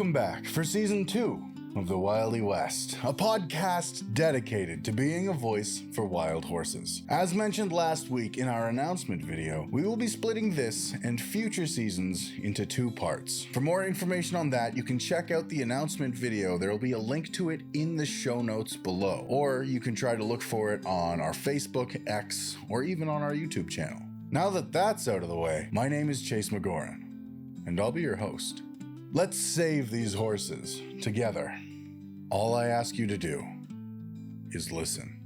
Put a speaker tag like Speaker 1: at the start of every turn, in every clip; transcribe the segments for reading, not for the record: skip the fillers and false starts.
Speaker 1: Welcome back for Season 2 of The Wildly West, a podcast dedicated to being a voice for wild horses. As mentioned last week in our announcement video, we will be splitting this and future seasons into 2 parts. For more information on that, you can check out the announcement video. There will be a link to it in the show notes below, or you can try to look for it on our Facebook, X, or even on our YouTube channel. Now that that's out of the way, my name is Chase McGoran, and I'll be your host. Let's save these horses together. All I ask you to do is listen.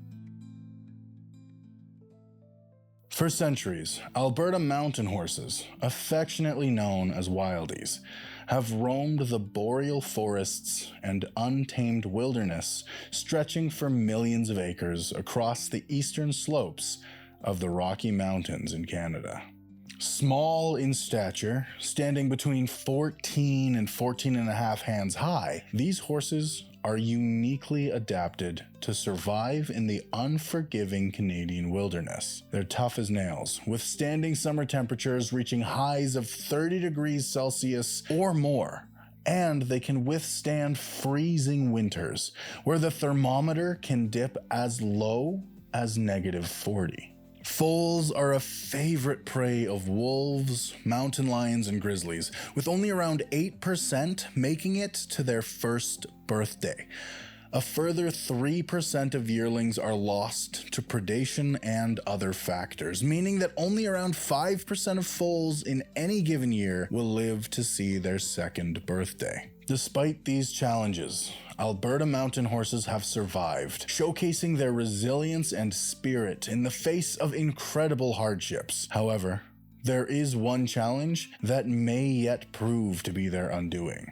Speaker 1: For centuries, Alberta mountain horses, affectionately known as wildies, have roamed the boreal forests and untamed wilderness stretching for millions of acres across the eastern slopes of the Rocky Mountains in Canada. Small in stature, standing between 14 and 14 and a half hands high, these horses are uniquely adapted to survive in the unforgiving Canadian wilderness. They're tough as nails, withstanding summer temperatures reaching highs of 30 degrees Celsius or more. And they can withstand freezing winters, where the thermometer can dip as low as -40. Foals are a favorite prey of wolves, mountain lions, and grizzlies, with only around 8% making it to their first birthday. A further 3% of yearlings are lost to predation and other factors, meaning that only around 5% of foals in any given year will live to see their second birthday. Despite these challenges, Alberta mountain horses have survived, showcasing their resilience and spirit in the face of incredible hardships. However, there is one challenge that may yet prove to be their undoing: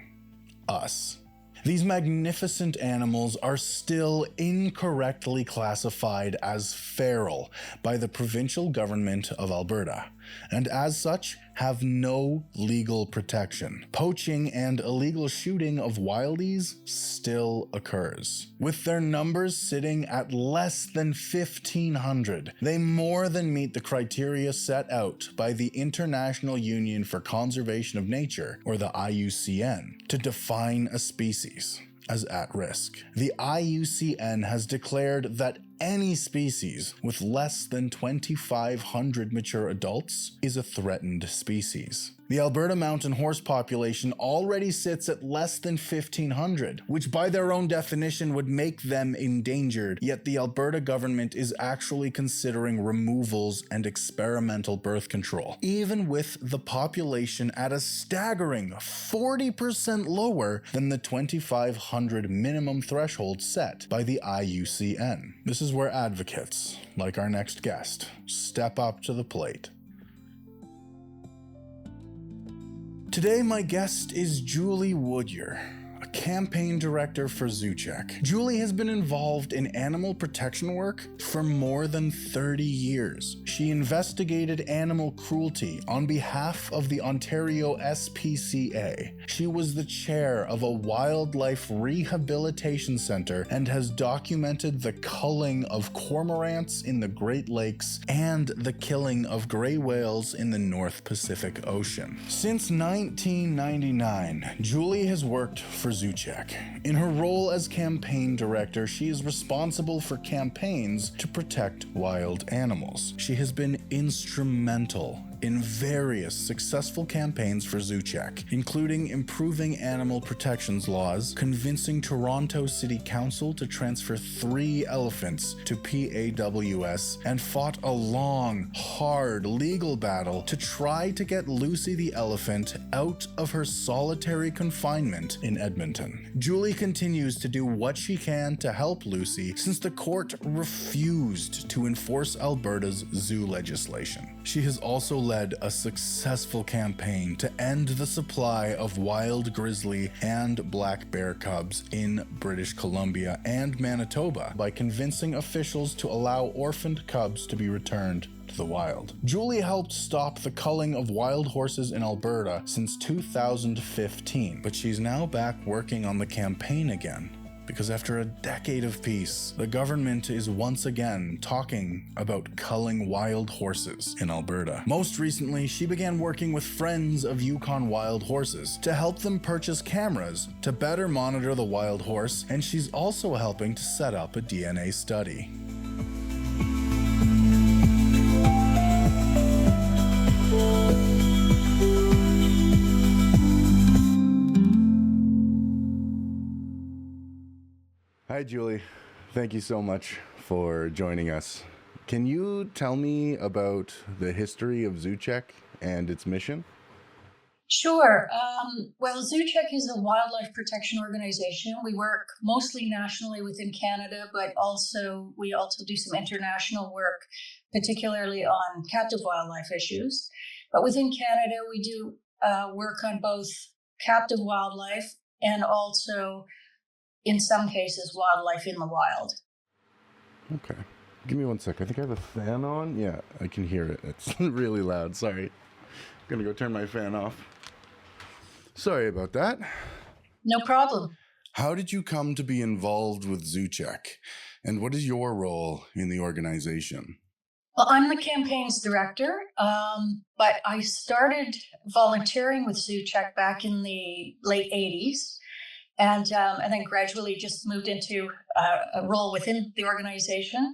Speaker 1: us. These magnificent animals are still incorrectly classified as feral by the provincial government of Alberta, and as such have no legal protection. Poaching and illegal shooting of wildies still occurs. With their numbers sitting at less than 1,500, they more than meet the criteria set out by the International Union for Conservation of Nature, or the IUCN, to define a species as at risk. The IUCN has declared that any species with less than 2,500 mature adults is a threatened species. The Alberta mountain horse population already sits at less than 1,500, which by their own definition would make them endangered, yet the Alberta government is actually considering removals and experimental birth control, even with the population at a staggering 40% lower than the 2,500 minimum threshold set by the IUCN. This is where advocates, like our next guest, step up to the plate. Today, my guest is Julie Woodyer, a campaign director for Zoocheck. Julie has been involved in animal protection work for more than 30 years. She investigated animal cruelty on behalf of the Ontario SPCA. She was the chair of a wildlife rehabilitation center and has documented the culling of cormorants in the Great Lakes and the killing of gray whales in the North Pacific Ocean. Since 1999, Julie has worked for Zoocheck. In her role as campaign director, she is responsible for campaigns to protect wild animals. She has been instrumental in various successful campaigns for Zoocheck, including improving animal protections laws, convincing Toronto City Council to transfer 3 elephants to PAWS, and fought a long, hard legal battle to try to get Lucy the elephant out of her solitary confinement in Edmonton. Julie continues to do what she can to help Lucy since the court refused to enforce Alberta's zoo legislation. She has also led a successful campaign to end the supply of wild grizzly and black bear cubs in British Columbia and Manitoba by convincing officials to allow orphaned cubs to be returned to the wild. Julie helped stop the culling of wild horses in Alberta since 2015, but she's now back working on the campaign again because after a decade of peace, the government is once again talking about culling wild horses in Alberta. Most recently, she began working with Friends of Yukon Wild Horses to help them purchase cameras to better monitor the wild horse, and she's also helping to set up a DNA study. Hi, Julie. Thank you so much for joining us. Can you tell me about the history of Zoocheck and its mission?
Speaker 2: Sure. Well, Zoocheck is a wildlife protection organization. We work mostly nationally within Canada, but we also do some international work, particularly on captive wildlife issues. But within Canada, we do work on both captive wildlife and also, in some cases, wildlife in the wild.
Speaker 1: Okay. Give me one sec. I think I have a fan on. Yeah, I can hear it. It's really loud. Sorry. I'm going to go turn my fan off. Sorry about that.
Speaker 2: No problem.
Speaker 1: How did you come to be involved with Zoocheck? And what is your role in the organization?
Speaker 2: Well, I'm the campaigns director, but I started volunteering with Zoocheck back in the late 80s. And then gradually just moved into a role within the organization.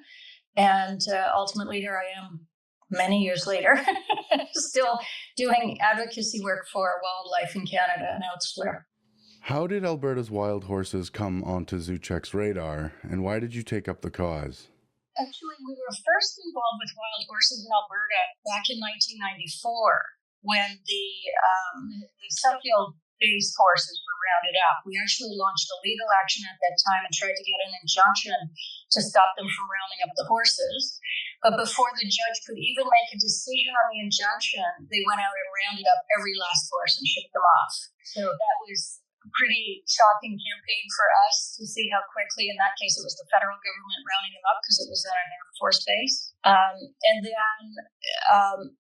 Speaker 2: And ultimately, here I am many years later, still doing advocacy work for wildlife in Canada and elsewhere.
Speaker 1: How did Alberta's wild horses come onto Zoocheck's radar, and why did you take up the cause?
Speaker 2: Actually, we were first involved with wild horses in Alberta back in 1994 when the Suffield-based horses were rounded up. We actually launched a legal action at that time and tried to get an injunction to stop them from rounding up the horses. But before the judge could even make a decision on the injunction, they went out and rounded up every last horse and shipped them off. So that was a pretty shocking campaign for us to see how quickly, in that case, it was the federal government rounding them up because it was on an Air Force base. And then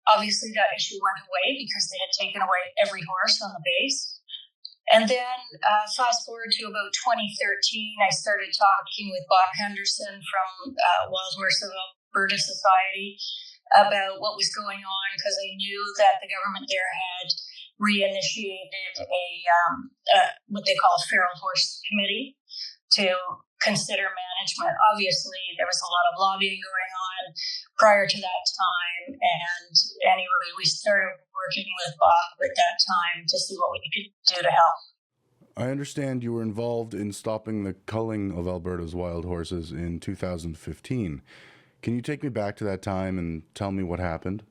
Speaker 2: obviously that issue went away because they had taken away every horse on the base. And then fast forward to about 2013, I started talking with Bob Henderson from Wild Horse of Alberta Society about what was going on, because I knew that the government there had reinitiated what they call a feral horse committee to consider management. Obviously, there was a lot of lobbying going on prior to that time, and anyway, we started working with Bob at that time to see what we could do to help.
Speaker 1: I understand you were involved in stopping the culling of Alberta's wild horses in 2015. Can you take me back to that time and tell me what happened?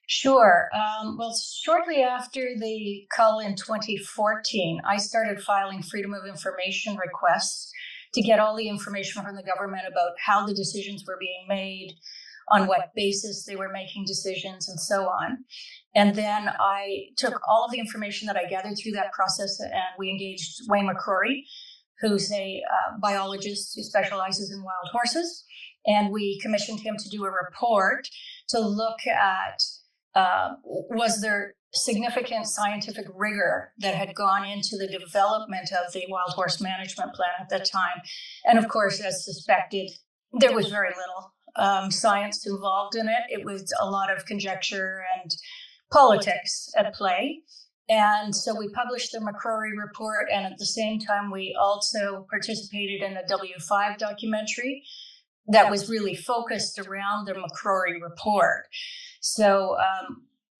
Speaker 2: Sure. Well, shortly after the cull in 2014, I started filing Freedom of Information requests to get all the information from the government about how the decisions were being made, on what basis they were making decisions, and so on. And then I took all of the information that I gathered through that process, and we engaged Wayne McCrory, who's a biologist who specializes in wild horses. And we commissioned him to do a report to look at was there significant scientific rigor that had gone into the development of the wild horse management plan at that time. And of course, as suspected, there was very little science involved in it. It was a lot of conjecture and politics at play. And so we published the McCrory report, and at the same time, we also participated in a W5 documentary that was really focused around the McCrory report. So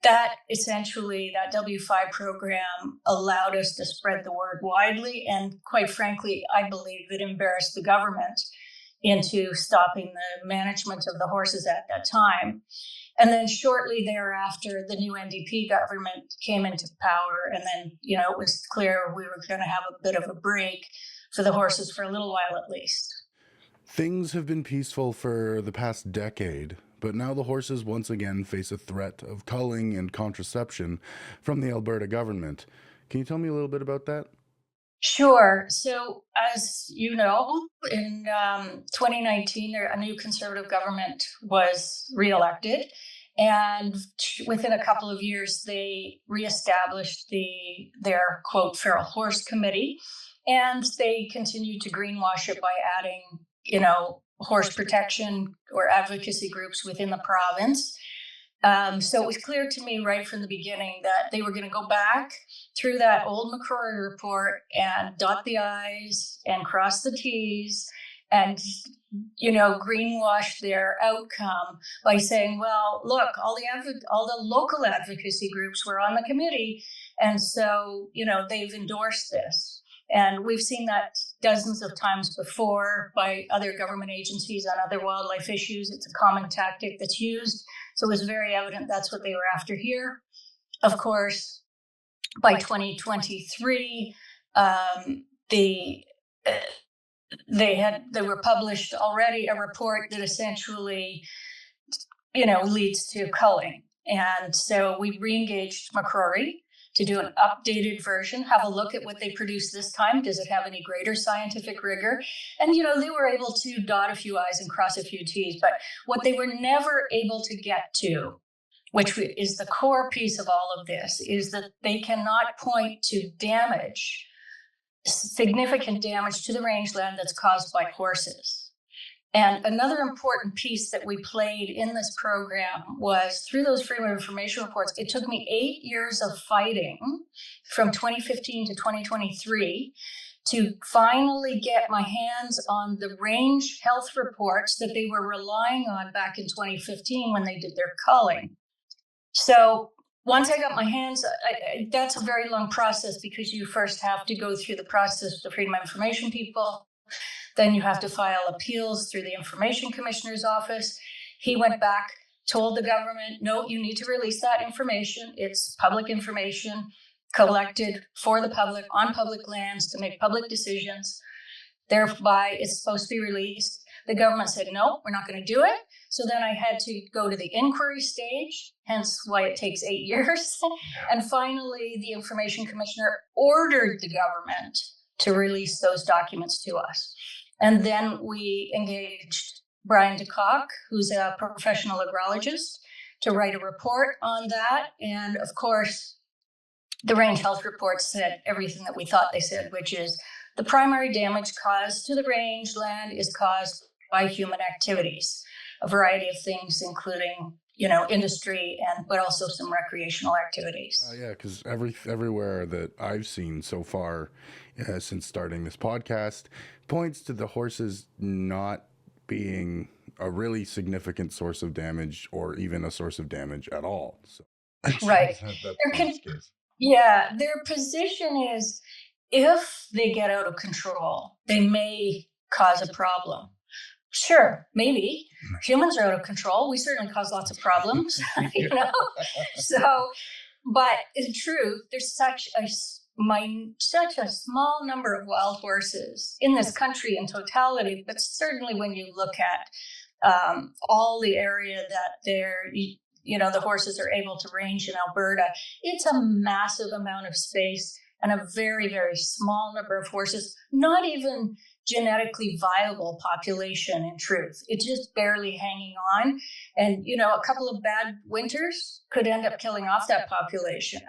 Speaker 2: that W5 program allowed us to spread the word widely, and quite frankly, I believe it embarrassed the government into stopping the management of the horses at that time. And then shortly thereafter, the new NDP government came into power, and then, it was clear we were going to have a bit of a break for the horses for a little while at least.
Speaker 1: Things have been peaceful for the past decade, but now the horses once again face a threat of culling and contraception from the Alberta government. Can you tell me a little bit about that?
Speaker 2: Sure. So, as you know, in 2019, a new Conservative government was reelected, and within a couple of years, they reestablished their quote feral horse committee. And they continued to greenwash it by adding, horse protection or advocacy groups within the province. So it was clear to me right from the beginning that they were going to go back through that old McCrory report and dot the I's and cross the T's and, greenwash their outcome by saying, well, look, all the local advocacy groups were on the committee. And so, they've endorsed this. And we've seen that dozens of times before by other government agencies on other wildlife issues. It's a common tactic that's used. So it was very evident that's what they were after here. Of course, by 2023, they were published already a report that essentially, leads to culling. And so we re-engaged McCrory to do an updated version, have a look at what they produced this time. Does it have any greater scientific rigor? And, they were able to dot a few I's and cross a few T's. But what they were never able to get to, which is the core piece of all of this, is that they cannot point to significant damage to the rangeland that's caused by horses. And another important piece that we played in this program was through those Freedom of Information reports. It took me 8 years of fighting from 2015 to 2023 to finally get my hands on the range health reports that they were relying on back in 2015 when they did their culling. So once I got my hands, that's a very long process because you first have to go through the process with the Freedom of Information people. Then you have to file appeals through the Information Commissioner's office. He went back, told the government, no, you need to release that information. It's public information collected for the public on public lands to make public decisions. Thereby, it's supposed to be released. The government said, no, we're not going to do it. So then I had to go to the inquiry stage, hence why it takes 8 years. And finally, the Information Commissioner ordered the government to release those documents to us. And then we engaged Brian DeCock, who's a professional agrologist, to write a report on that. And of course, the range health report said everything that we thought they said, which is the primary damage caused to the rangeland is caused by human activities, a variety of things, including, industry but also some recreational activities.
Speaker 1: Yeah, because everywhere that I've seen so far since starting this podcast points to the horses not being a really significant source of damage or even a source of damage at all. So,
Speaker 2: right. Their position is if they get out of control, they may cause a problem. Sure, maybe. Humans are out of control. We certainly cause lots of problems, So, but in truth, there's such a small number of wild horses in this country in totality, but certainly when you look at all the area that the horses are able to range in Alberta, it's a massive amount of space and a very, very small number of horses, not even genetically viable population in truth. It's just barely hanging on. And, a couple of bad winters could end up killing off that population,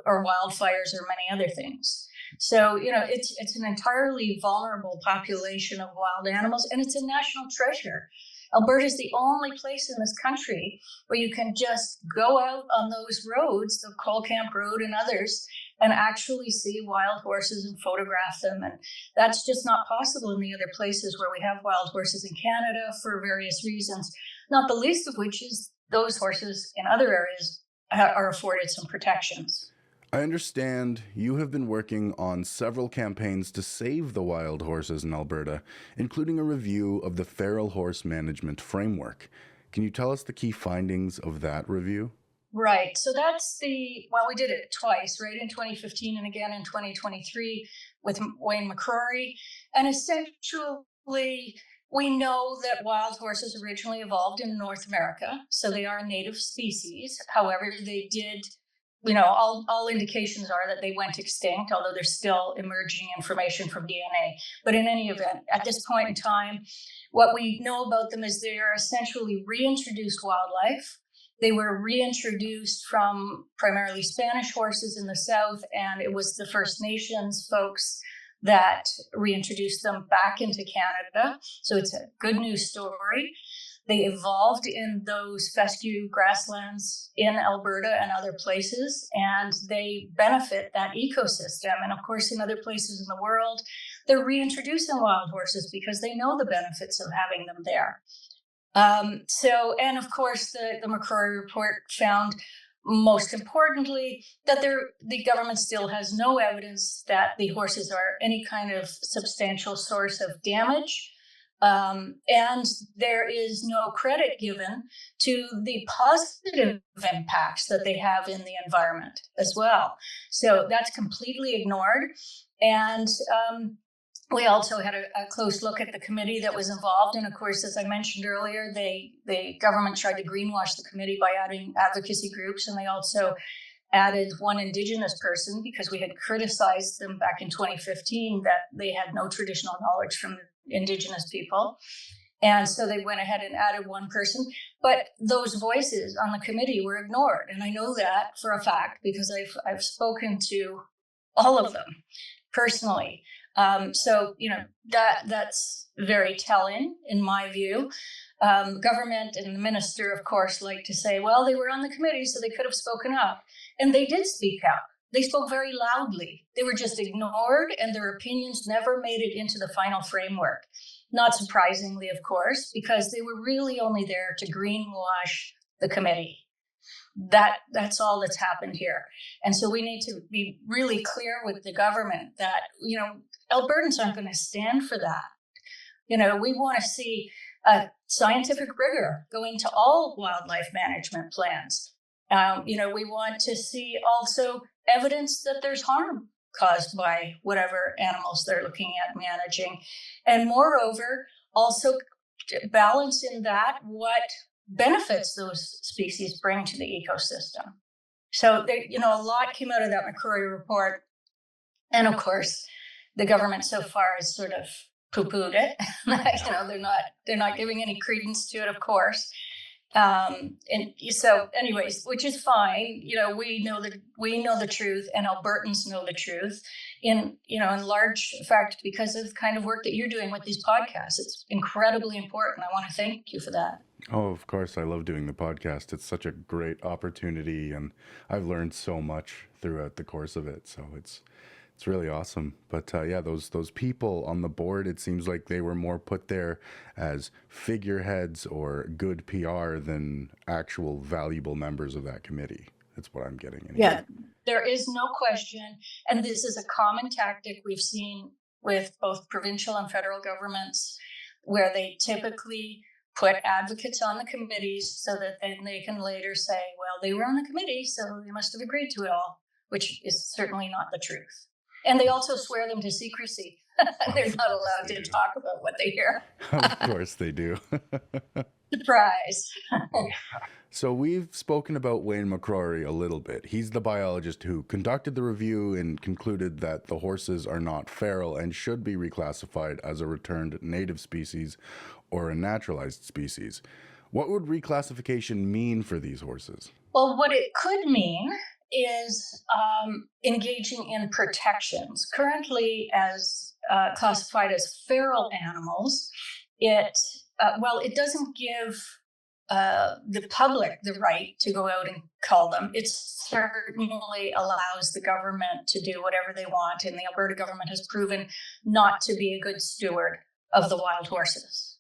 Speaker 2: or wildfires or many other things. So, it's an entirely vulnerable population of wild animals, and it's a national treasure. Alberta is the only place in this country where you can just go out on those roads, the Cole Camp Road and others, and actually see wild horses and photograph them. And that's just not possible in the other places where we have wild horses in Canada for various reasons, not the least of which is those horses in other areas are afforded some protections.
Speaker 1: I understand you have been working on several campaigns to save the wild horses in Alberta, including a review of the Feral Horse Management Framework. Can you tell us the key findings of that review?
Speaker 2: Right. So we did it twice, right? In 2015 and again in 2023 with Wayne McCrory. And essentially, we know that wild horses originally evolved in North America. So they are a native species. However, they did, all indications are that they went extinct, although there's still emerging information from DNA. But in any event, at this point in time, what we know about them is they are essentially reintroduced wildlife. They were reintroduced from primarily Spanish horses in the south, and it was the First Nations folks that reintroduced them back into Canada. So it's a good news story. They evolved in those fescue grasslands in Alberta and other places, and they benefit that ecosystem. And of course, in other places in the world, they're reintroducing wild horses because they know the benefits of having them there. And of course, the McCrory report found, most importantly, that the government still has no evidence that the horses are any kind of substantial source of damage. And there is no credit given to the positive impacts that they have in the environment as well. So that's completely ignored. And we also had a close look at the committee that was involved. And of course, as I mentioned earlier, the government tried to greenwash the committee by adding advocacy groups. And they also added one Indigenous person because we had criticized them back in 2015 that they had no traditional knowledge from Indigenous people. And so they went ahead and added one person. But those voices on the committee were ignored. And I know that for a fact because I've spoken to all of them personally. So, that's very telling in my view. Government and the minister, of course, like to say, well, they were on the committee, so they could have spoken up. And they did speak up. They spoke very loudly. They were just ignored, and their opinions never made it into the final framework. Not surprisingly, of course, because they were really only there to greenwash the committee. That's all that's happened here. And so we need to be really clear with the government that, Albertans aren't going to stand for that. We want to see scientific rigor go into all wildlife management plans. We want to see also evidence that there's harm caused by whatever animals they're looking at managing. And moreover, also balance in that what benefits those species bring to the ecosystem. So a lot came out of that McCrory report. And of course, the government so far has sort of poo-pooed it. They're not giving any credence to it, of course. And so anyways, which is fine. We know the truth, and Albertans know the truth in large fact because of the kind of work that you're doing with these podcasts. It's incredibly important. I want to thank you for that.
Speaker 1: Oh, of course. I love doing the podcast. It's such a great opportunity, and I've learned so much throughout the course of it. So it's really awesome. But those people on the board, it seems like they were more put there as figureheads or good PR than actual valuable members of that committee. That's what I'm getting. Anyway.
Speaker 2: Yeah, there is no question. And this is a common tactic we've seen with both provincial and federal governments, where they typically put advocates on the committees so that then they can later say, well, they were on the committee, so they must have agreed to it all, which is certainly not the truth. And they also swear them to secrecy. They're not allowed to talk about what they hear.
Speaker 1: Of course they do.
Speaker 2: Surprise.
Speaker 1: So we've spoken about Wayne McCrory a little bit. He's the biologist who conducted the review and concluded that the horses are not feral and should be reclassified as a returned native species or a naturalized species. What would reclassification mean for these horses?
Speaker 2: Well, what it could mean is engaging in protections. Currently, as classified as feral animals, it doesn't give the public the right to go out and cull them. It certainly allows the government to do whatever they want, and the Alberta government has proven not to be a good steward of the wild horses.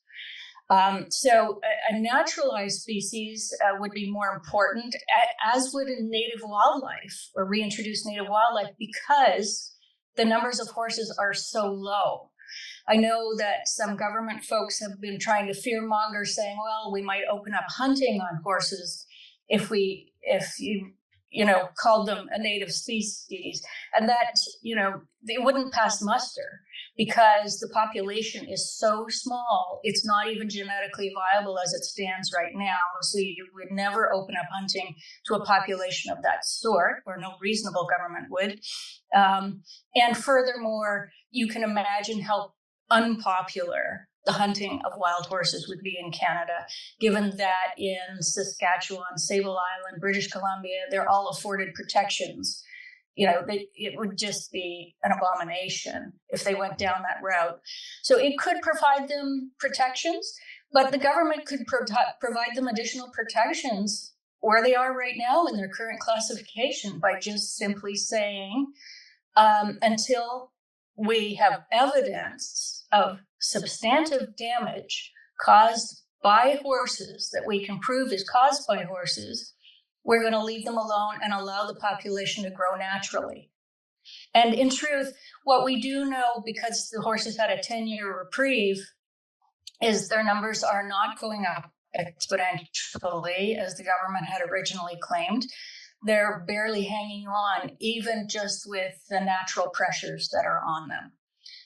Speaker 2: So a naturalized species would be more important, as would a native wildlife or reintroduced native wildlife, because the numbers of horses are so low. I know that some government folks have been trying to fearmonger, saying, well, we might open up hunting on horses if you called them a native species. And that, they wouldn't pass muster because the population is so small. It's not even genetically viable as it stands right now. So you would never open up hunting to a population of that sort, or no reasonable government would. And furthermore, you can imagine how unpopular the hunting of wild horses would be in Canada, given that in Saskatchewan, Sable Island, British Columbia, they're all afforded protections it would just be an abomination if they went down that route. So it could provide them protections, but the government could provide them additional protections where they are right now in their current classification by just simply saying, until we have evidence of substantive damage caused by horses that we can prove is caused by horses, we're going to leave them alone and allow the population to grow naturally. And in truth, what we do know, because the horses had a 10-year reprieve, is their numbers are not going up exponentially as the government had originally claimed. They're barely hanging on, even just with the natural pressures that are on them.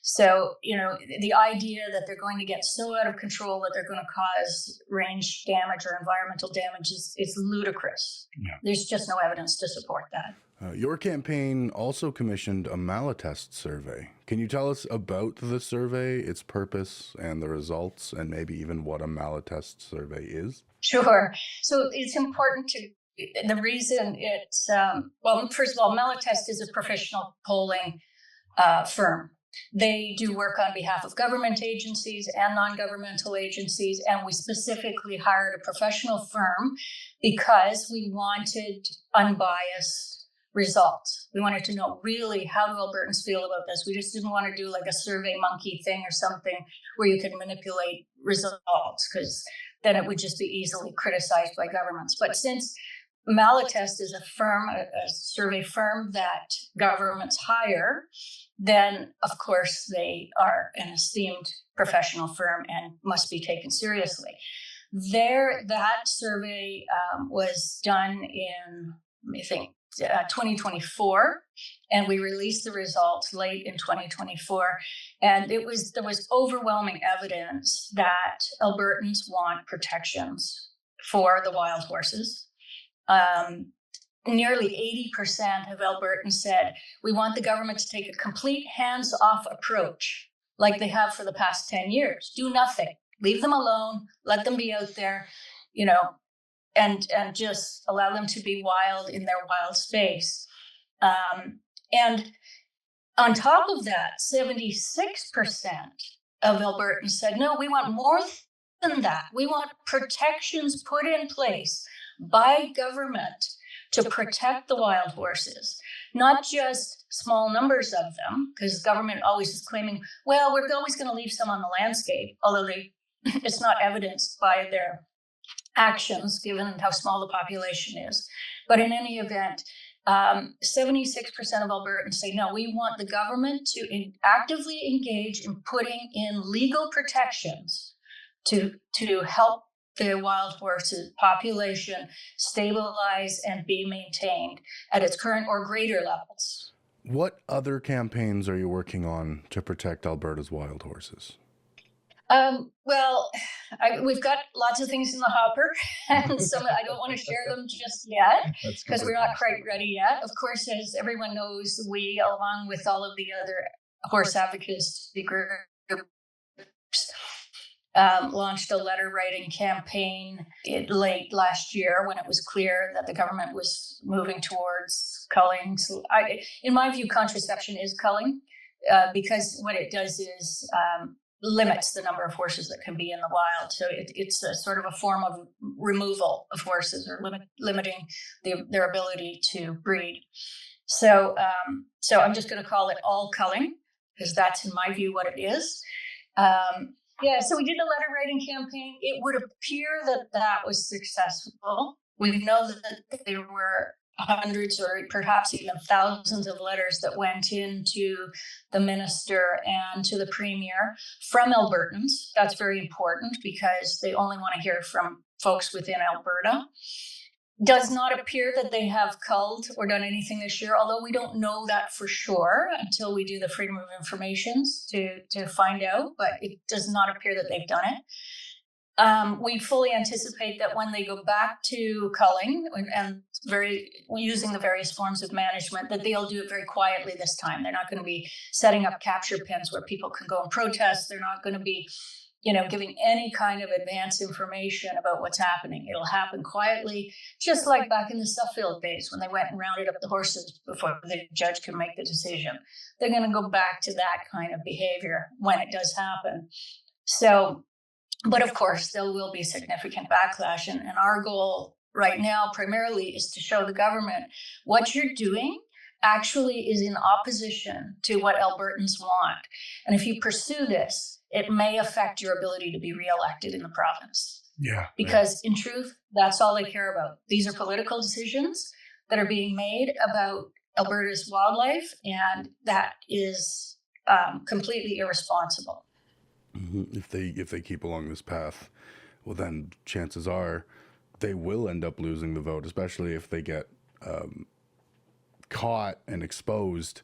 Speaker 2: So, the idea that they're going to get so out of control that they're going to cause range damage or environmental damage is ludicrous. Yeah. There's just no evidence to support that.
Speaker 1: Your campaign also commissioned a Malatest survey. Can you tell us about the survey, its purpose, and the results, and maybe even what a Malatest survey is?
Speaker 2: Sure. So it's important to, the reason it's, first of all, Malatest is a professional polling firm. They do work on behalf of government agencies and non-governmental agencies, and we specifically hired a professional firm because we wanted unbiased results. We wanted to know really how do Albertans feel about this. We just didn't want to do like a survey monkey thing or something where you could manipulate results, because then it would just be easily criticized by governments. But since Malatest is a survey firm that governments hire, then of course they are an esteemed professional firm and must be taken seriously. That survey was done in, I think, 2024, and we released the results late in 2024, and there was overwhelming evidence that Albertans want protections for the wild horses. Nearly 80% of Albertans said we want the government to take a complete hands-off approach like they have for the past 10 years. Do nothing, leave them alone, let them be out there, and just allow them to be wild in their wild space. And on top of that, 76% of Albertans said, no, we want more than that. We want protections put in place by government to protect the wild horses, not just small numbers of them, because government always is claiming, well, we're always going to leave some on the landscape, although it's not evidenced by their actions, given how small the population is. But in any event, 76% of Albertans say, no, we want the government to actively engage in putting in legal protections to help the wild horses population stabilize and be maintained at its current or greater levels.
Speaker 1: What other campaigns are you working on to protect Alberta's wild horses?
Speaker 2: We've got lots of things in the hopper, and some I don't want to share them just yet because we're not quite ready yet. Of course, as everyone knows, we, along with all of the other horse advocacy groups, launched a letter writing campaign late last year when it was clear that the government was moving towards culling. So in my view, contraception is culling because what it does is limits the number of horses that can be in the wild. So it's a sort of a form of removal of horses or limiting their ability to breed. So I'm just going to call it all culling because that's, in my view, what it is. So we did a letter writing campaign. It would appear that was successful. We know that there were hundreds or perhaps even thousands of letters that went into the minister and to the premier from Albertans. That's very important because they only want to hear from folks within Alberta. Does not appear that they have culled or done anything this year, although we don't know that for sure until we do the Freedom of Information to find out, but it does not appear that they've done it. We fully anticipate that when they go back to culling and using the various forms of management, that they'll do it very quietly this time. They're not going to be setting up capture pens where people can go and protest. They're not going to be giving any kind of advance information about what's happening. It'll happen quietly, just like back in the Suffield days when they went and rounded up the horses before the judge could make the decision. They're going to go back to that kind of behavior when it does happen. So, but of course, there will be significant backlash. And our goal right now primarily is to show the government what you're doing actually is in opposition to what Albertans want. And if you pursue this, it may affect your ability to be reelected in the province.
Speaker 1: Yeah.
Speaker 2: Because in truth, that's all they care about. These are political decisions that are being made about Alberta's wildlife, and that is completely irresponsible.
Speaker 1: Mm-hmm. If they keep along this path, well, then chances are they will end up losing the vote, especially if they get caught and exposed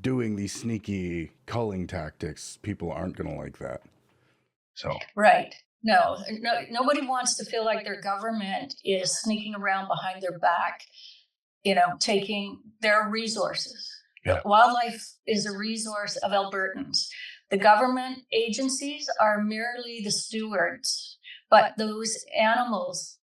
Speaker 1: doing these sneaky culling tactics. People aren't going to like that. So
Speaker 2: right. No, nobody wants to feel like their government is sneaking around behind their back, taking their resources.
Speaker 1: Yeah.
Speaker 2: Wildlife is a resource of Albertans. The government agencies are merely the stewards, but those animals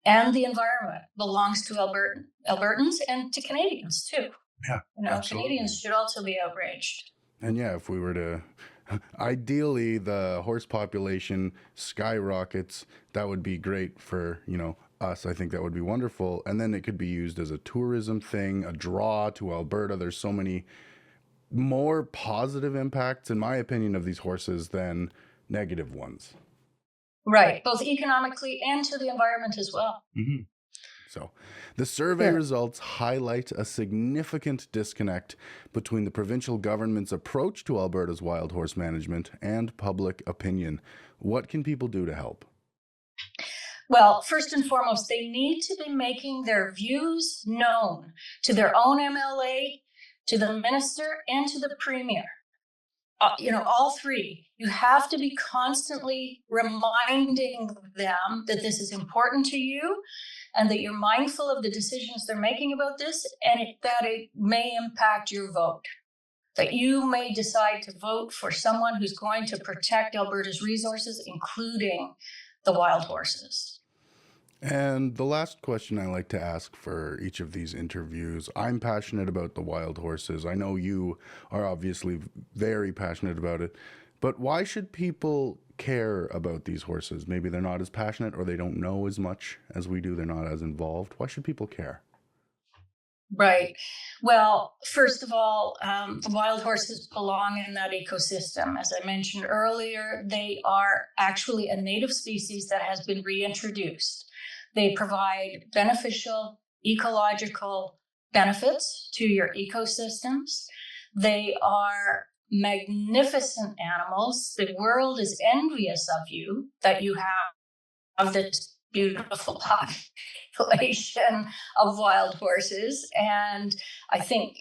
Speaker 2: and the environment belongs to Albertans and to Canadians too.
Speaker 1: Yeah, absolutely.
Speaker 2: Canadians should also be outraged.
Speaker 1: And yeah, if we were to, ideally, the horse population skyrockets, that would be great for, us. I think that would be wonderful. And then it could be used as a tourism thing, a draw to Alberta. There's so many more positive impacts, in my opinion, of these horses than negative ones.
Speaker 2: Right, both economically and to the environment as well.
Speaker 1: Mm-hmm. So the survey results highlight a significant disconnect between the provincial government's approach to Alberta's wild horse management and public opinion. What can people do to help?
Speaker 2: Well, first and foremost, they need to be making their views known to their own MLA, to the minister, and to the premier. All three. You have to be constantly reminding them that this is important to you and that you're mindful of the decisions they're making about this, and that it may impact your vote. That you may decide to vote for someone who's going to protect Alberta's resources, including the wild horses.
Speaker 1: And the last question I like to ask for each of these interviews, I'm passionate about the wild horses. I know you are obviously very passionate about it, but why should people care about these horses? Maybe they're not as passionate or they don't know as much as we do. They're not as involved. Why should people care?
Speaker 2: Right. Well, first of all, the wild horses belong in that ecosystem. As I mentioned earlier, they are actually a native species that has been reintroduced. They provide beneficial ecological benefits to your ecosystems. They are magnificent animals. The world is envious of you that you have this beautiful population of wild horses. And I think,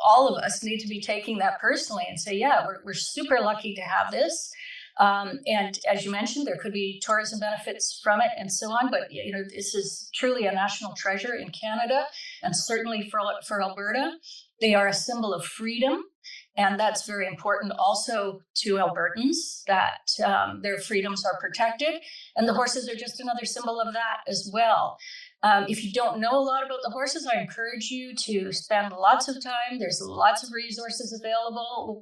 Speaker 2: all of us need to be taking that personally and say, yeah, we're super lucky to have this. And as you mentioned, there could be tourism benefits from it and so on. But, this is truly a national treasure in Canada and certainly for Alberta. They are a symbol of freedom. And that's very important also to Albertans, that their freedoms are protected. And the horses are just another symbol of that as well. If you don't know a lot about the horses, I encourage you to spend lots of time. There's lots of resources available.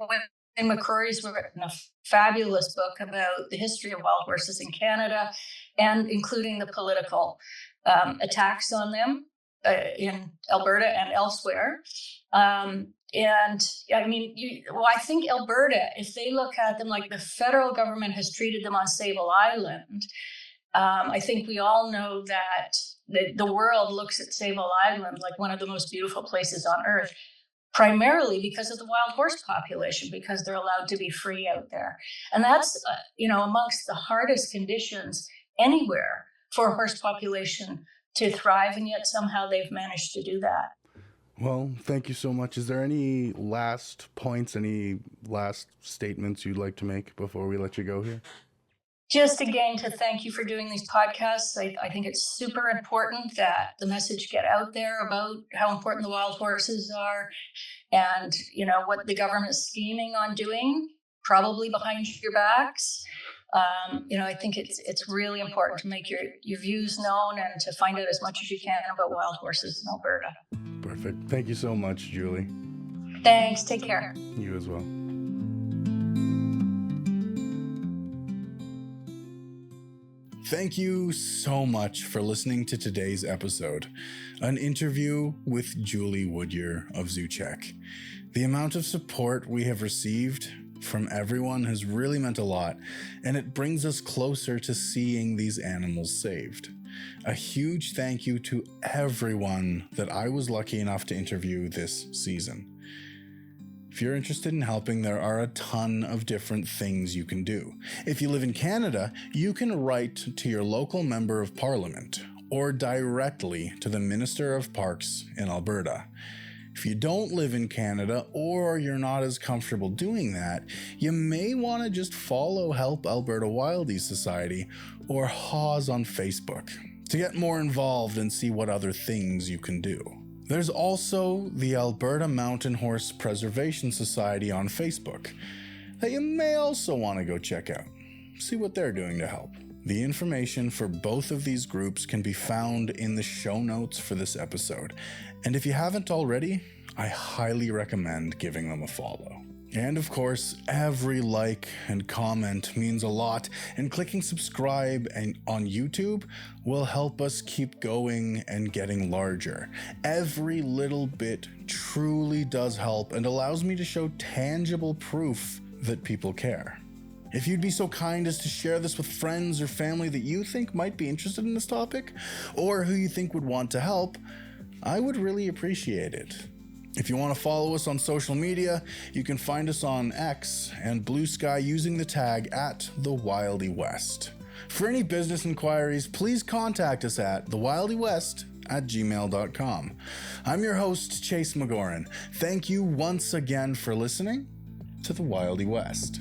Speaker 2: McCrory's written a fabulous book about the history of wild horses in Canada, and including the political attacks on them in Alberta and elsewhere. And I mean, I think Alberta, if they look at them like the federal government has treated them on Sable Island, I think we all know that the world looks at Sable Island like one of the most beautiful places on earth, primarily because of the wild horse population, because they're allowed to be free out there. And that's, amongst the hardest conditions anywhere for a horse population to thrive, and yet somehow they've managed to do that.
Speaker 1: Well, thank you so much. Is there any last points, any last statements you'd like to make before we let you go here?
Speaker 2: Just again, to thank you for doing these podcasts. I think it's super important that the message get out there about how important the wild horses are and, what the government is scheming on doing, probably behind your backs. I think it's really important to make your views known and to find out as much as you can about wild horses in Alberta.
Speaker 1: Perfect. Thank you so much, Julie.
Speaker 2: Thanks. Take care.
Speaker 1: You as well. Thank you so much for listening to today's episode, an interview with Julie Woodyer of Zoocheck. The amount of support we have received from everyone has really meant a lot, and it brings us closer to seeing these animals saved. A huge thank you to everyone that I was lucky enough to interview this season. If you're interested in helping, there are a ton of different things you can do. If you live in Canada, you can write to your local member of parliament or directly to the Minister of Parks in Alberta. If you don't live in Canada or you're not as comfortable doing that, you may want to just follow Help Alberta Wildies Society or HAWS on Facebook to get more involved and see what other things you can do. There's also the Alberta Mountain Horse Preservation Society on Facebook that you may also want to go check out, see what they're doing to help. The information for both of these groups can be found in the show notes for this episode, and if you haven't already, I highly recommend giving them a follow. And of course, every like and comment means a lot, and clicking subscribe on YouTube will help us keep going and getting larger. Every little bit truly does help and allows me to show tangible proof that people care. If you'd be so kind as to share this with friends or family that you think might be interested in this topic, or who you think would want to help, I would really appreciate it. If you want to follow us on social media, you can find us on X and Blue Sky using the tag @TheWildyWest. For any business inquiries, please contact us at thewildywest@gmail.com. I'm your host, Chase McGoran. Thank you once again for listening to The Wildy West.